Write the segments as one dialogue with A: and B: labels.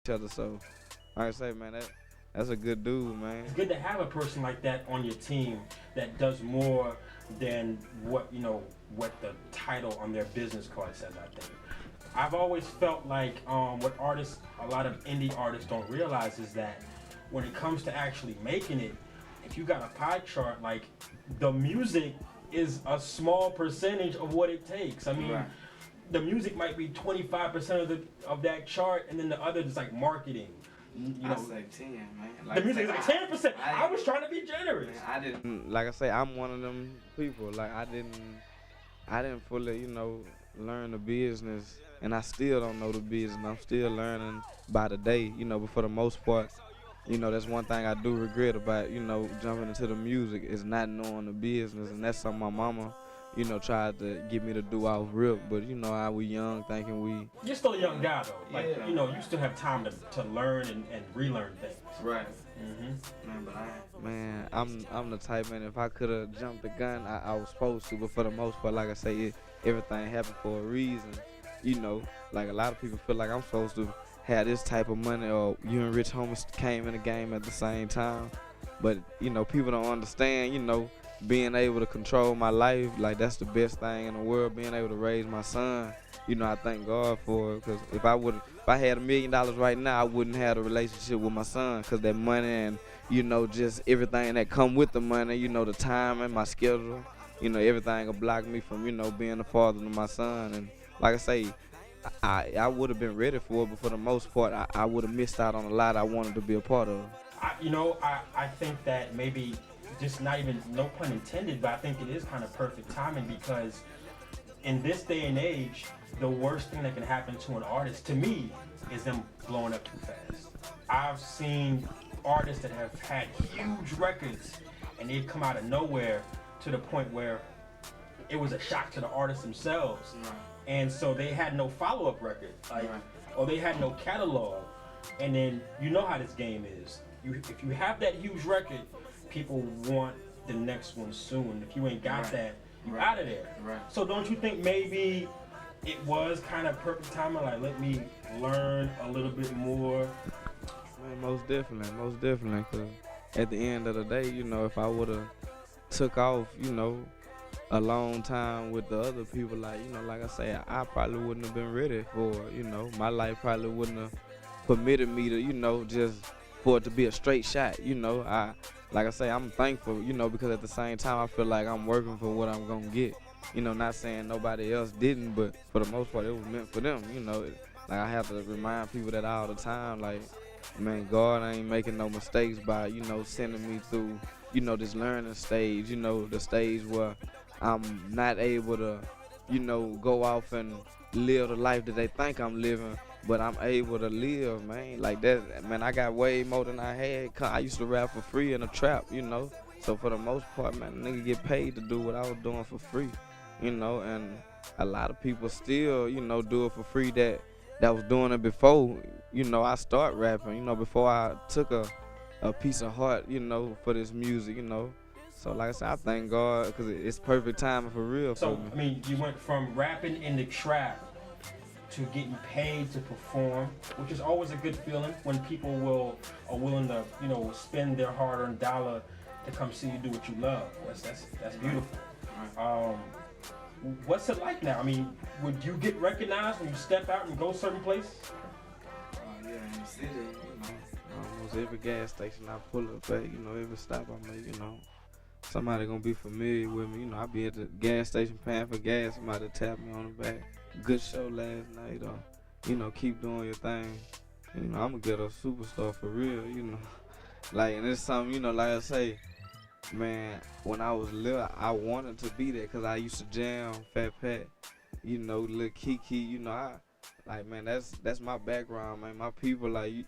A: each other. So like I say, man, that's a good dude, man.
B: It's good to have a person like that on your team that does more than what the title on their business card says. I think I've always felt like what a lot of indie artists don't realize is that when it comes to actually making it, if you got a pie chart, like the music is a small percentage of what it takes. I mean,
A: Right.
B: the music might be 25% of that chart, and then the other is like marketing.
A: I say 10, man.
B: The music is like 10%. I was trying to be generous.
A: Man, I didn't, like I say, I'm one of them people. Like I didn't fully, learn the business, and I still don't know the business. I'm still learning by the day, but for the most part, that's one thing I do regret about, jumping into the music is not knowing the business, and that's something my mama, tried to get me to do off rip. But how we young thinking we.
B: You're still a young guy though. Like
A: Yeah.
B: you still have time to learn and relearn things.
A: Right.
B: Mm-hmm.
A: Man, I'm the type, man. If I could have jumped the gun, I was supposed to. But for the most part, like I say, everything happened for a reason. Like a lot of people feel like I'm supposed to have this type of money, or you and Rich Homie came in the game at the same time. But people don't understand. Being able to control my life, like that's the best thing in the world. Being able to raise my son, I thank God for it. Because if I had $1 million right now, I wouldn't have a relationship with my son. Because that money and just everything that come with the money, the time and my schedule, everything will block me from being a father to my son. And like I say, I would have been ready for it, but for the most part, I would have missed out on a lot I wanted to be a part of.
B: I think that maybe just not even, no pun intended, but I think it is kind of perfect timing because in this day and age, the worst thing that can happen to an artist, to me, is them blowing up too fast. I've seen artists that have had huge records and they've come out of nowhere to the point where it was a shock to the artists themselves.
A: Right.
B: And so they had no follow-up record,
A: Right.
B: or they had no catalog. And then you know how this game is. If you have that huge record, people want the next one soon. If you ain't got
A: Right.
B: that, you're
A: Right.
B: out of there.
A: Right.
B: So don't you think maybe it was kind of perfect timing? Like, let me learn a little bit more.
A: Man, most definitely. Cause at the end of the day, if I would have took off, a long time with the other people, like I say, I probably wouldn't have been ready for it. My life probably wouldn't have permitted me to, just for it to be a straight shot. Like I say, I'm thankful, because at the same time, I feel like I'm working for what I'm gonna get. Not saying nobody else didn't, but for the most part, it was meant for them. Like I have to remind people that all the time, like, man, God ain't making no mistakes by, sending me through, this learning stage, the stage where I'm not able to, go off and live the life that they think I'm living, but I'm able to live, man. Like that, man, I got way more than I had. I used to rap for free in a trap, So for the most part, man, nigga get paid to do what I was doing for free, and a lot of people still, do it for free that was doing it before, I start rapping, before I took a piece of heart, for this music, So like I said, I thank God because it's perfect timing for real.
B: So,
A: for me.
B: I mean, you went from rapping in the trap to getting paid to perform, which is always a good feeling when people are willing to, spend their hard-earned dollar to come see you do what you love. That's beautiful. What's it like now? I mean, would you get recognized when you step out and go certain places?
A: Yeah, in the city, almost every gas station I pull up at, every stop I make, somebody gonna be familiar with me. I be at the gas station paying for gas, somebody tap me on the back. Good show last night, or keep doing your thing. I'm gonna get a superstar for real, Like, and it's something, like I say, man, when I was little, I wanted to be there because I used to jam Fat Pat, Lil Kiki, man, that's my background, man. My people, like,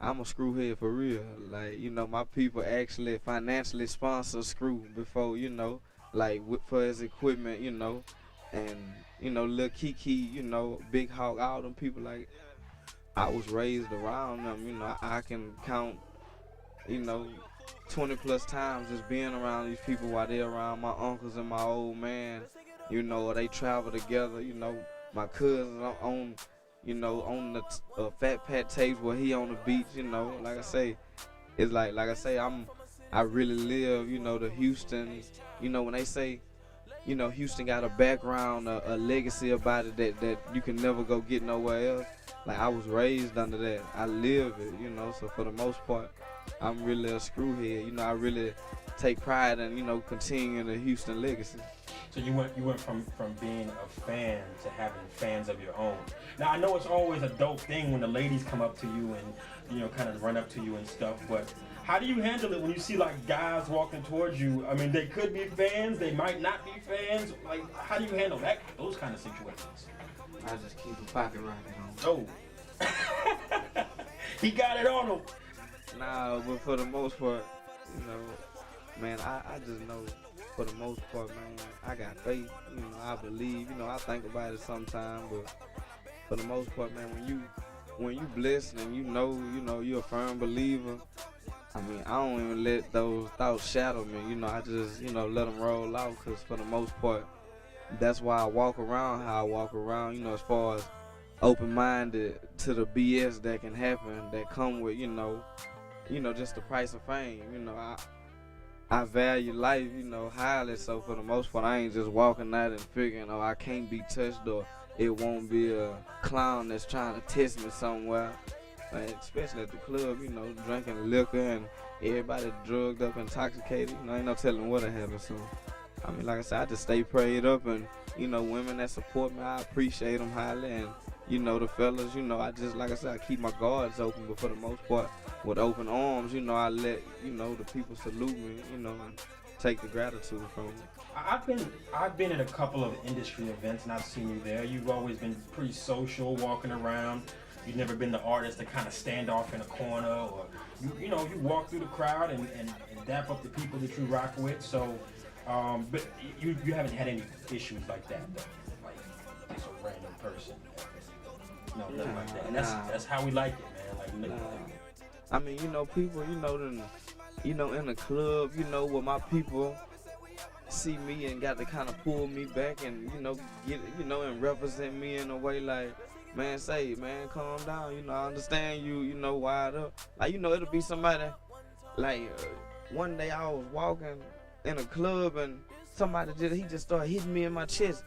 A: I'm a screwhead for real. Like, my people actually financially sponsor Screw before, like for his equipment, and, Lil Kiki, Big Hawk, all them people, like, I was raised around them, I can count, 20 plus times just being around these people while they're around my uncles and my old man, or they travel together, my cousins on on the Fat Pat tapes where he on the beach, like I say, it's like I say, I really live, the Houston, when they say, Houston got a background, a legacy about it that you can never go get nowhere else. Like I was raised under that. I live it, so for the most part, I'm really a screwhead. I really take pride in, continuing the Houston legacy.
B: So you went from being a fan to having fans of your own. Now I know it's always a dope thing when the ladies come up to you and kind of run up to you and stuff, but how do you handle it when you see like guys walking towards you? I mean, they could be fans, they might not be fans. Like, how do you handle those kind of situations?
A: I just keep a pocket rocket on.
B: Oh, he got it on him.
A: Nah, but for the most part, man, I just know. For the most part, man, I got faith. I believe. I think about it sometimes, but for the most part, man, when you blessed and you're a firm believer. I mean, I don't even let those thoughts shadow me. I just let them roll out. Cause for the most part, that's why I walk around how I walk around. As far as open-minded to the BS that can happen, that come with just the price of fame. I value life, highly. So for the most part, I ain't just walking out and figuring, I can't be touched or it won't be a clown that's trying to test me somewhere. Like, especially at the club, drinking liquor and everybody drugged up, intoxicated. Ain't no telling what'll happen. So, I mean, like I said, I just stay prayed up and, women that support me, I appreciate them highly. And, the fellas, I just, like I said, I keep my guards open, but for the most part, with open arms, I let, the people salute me, and take the gratitude from me.
B: I've been at a couple of industry events and I've seen you there. You've always been pretty social, walking around. You've never been the artist to kind of stand off in a corner, or you walk through the crowd and dap up the people that you rock with. So, but you haven't had any issues like that, though, like just a random person. No, nothing like that. And that's how we like it, man.
A: I mean, people, in the club, where my people see me and got to kind of pull me back and get and represent me in a way like, man, man, calm down. I understand you, wired up. Like, it'll be somebody, like, one day I was walking in a club and somebody he just started hitting me in my chest.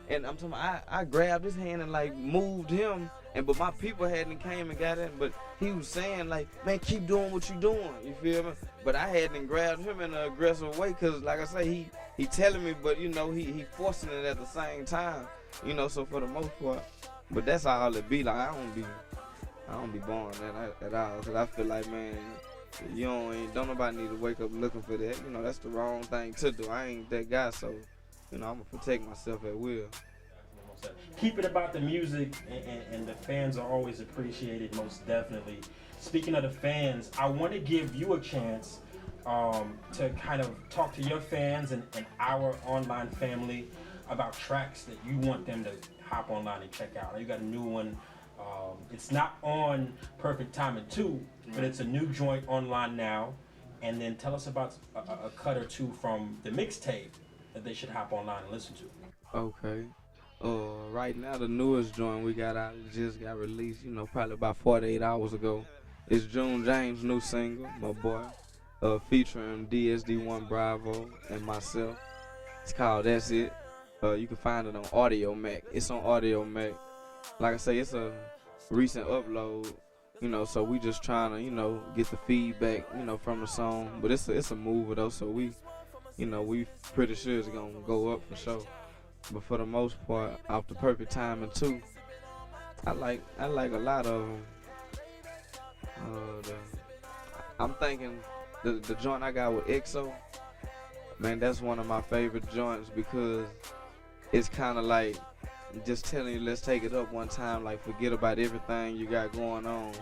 A: And I'm talking about, I grabbed his hand and, like, moved him. But my people hadn't came and got in. But he was saying, like, man, keep doing what you doing. You feel me? But I hadn't grabbed him in an aggressive way because, like I say, he telling me, but, he forcing it at the same time. So for the most part. But that's all it be. Like, I don't be born at all. Because I feel like, man, don't nobody need to wake up looking for that. That's the wrong thing to do. I ain't that guy, so, I'm going to protect myself at will.
B: Keep it about the music, and the fans are always appreciated, most definitely. Speaking of the fans, I want to give you a chance to kind of talk to your fans and our online family about tracks that you want them to hop online and check out. You got a new one. It's not on Perfect Timing 2, but it's a new joint online now. And then tell us about a cut or two from the mixtape that they should hop online and listen to.
A: Okay. Right now, the newest joint we got out, it just got released, probably about 48 hours ago. It's June James' new single, my boy, featuring DSD1 Bravo and myself. It's called That's It. You can find it on Audio Mac. It's on Audio Mac. Like I say, it's a recent upload, so we just trying to, get the feedback, from the song. But it's a mover though, so we pretty sure it's gonna go up for sure. But for the most part, off the Perfect Timing 2, I like a lot of them. I'm thinking the joint I got with EXO, man, that's one of my favorite joints because it's kind of like just telling you, let's take it up one time, like forget about everything you got going on,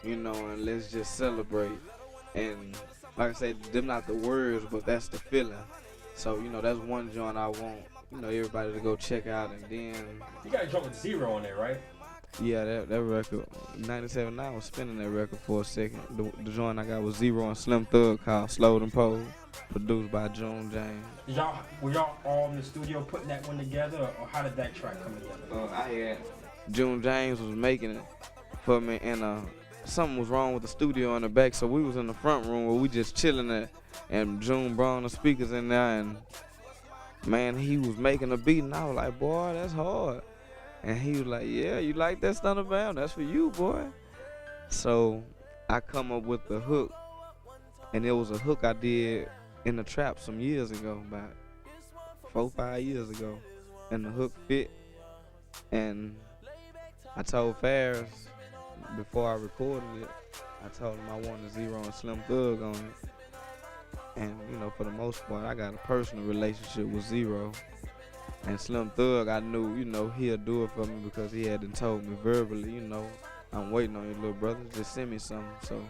A: and let's just celebrate. And like I said, them not the words, but that's the feeling. So, that's one joint I want, everybody to go check out. And then
B: you got a joint with Zero on there, right?
A: Yeah, that record, 97. I was spinning that record for a second. The joint I got was Zero and Slim Thug called Slowed and Pole, produced by June James.
B: Were y'all all in the studio putting that one together, or how did that track come together?
A: I had June James was making it for me, and something was wrong with the studio in the back, so we was in the front room where we just chilling at, and June brought the speakers in there, and man, he was making a beat, and I was like, boy, that's hard. And he was like, yeah, you like that Stunna Bam? That's for you, boy. So I come up with the hook, and it was a hook I did in the trap some years ago, about 4-5 years ago, and the hook fit. And I told Ferris before I recorded it, I told him I wanted Zero and Slim Thug on it. And you know, for the most part, I got a personal relationship with Zero. And Slim Thug, I knew, you know, he'll do it for me because he hadn't told me verbally, you know, I'm waiting on you, little brother, just send me something. So,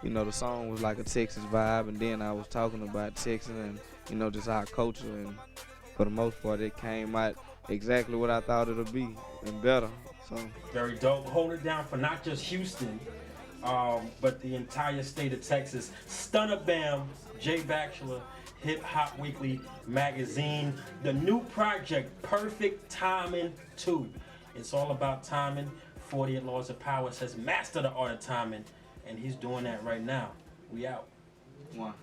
A: you know, the song was like a Texas vibe, and then I was talking about Texas and, you know, just our culture, and for the most part, it came out exactly what I thought it would be, and better. So
B: Very dope. Hold it down for not just Houston, but the entire state of Texas. Stunna Bam, Jay Bachelor, Hip Hop Weekly magazine. The new project, Perfect Timing 2. It's all about timing. 48 Laws of Power says master the art of timing, and he's doing that right now. We out.
A: one.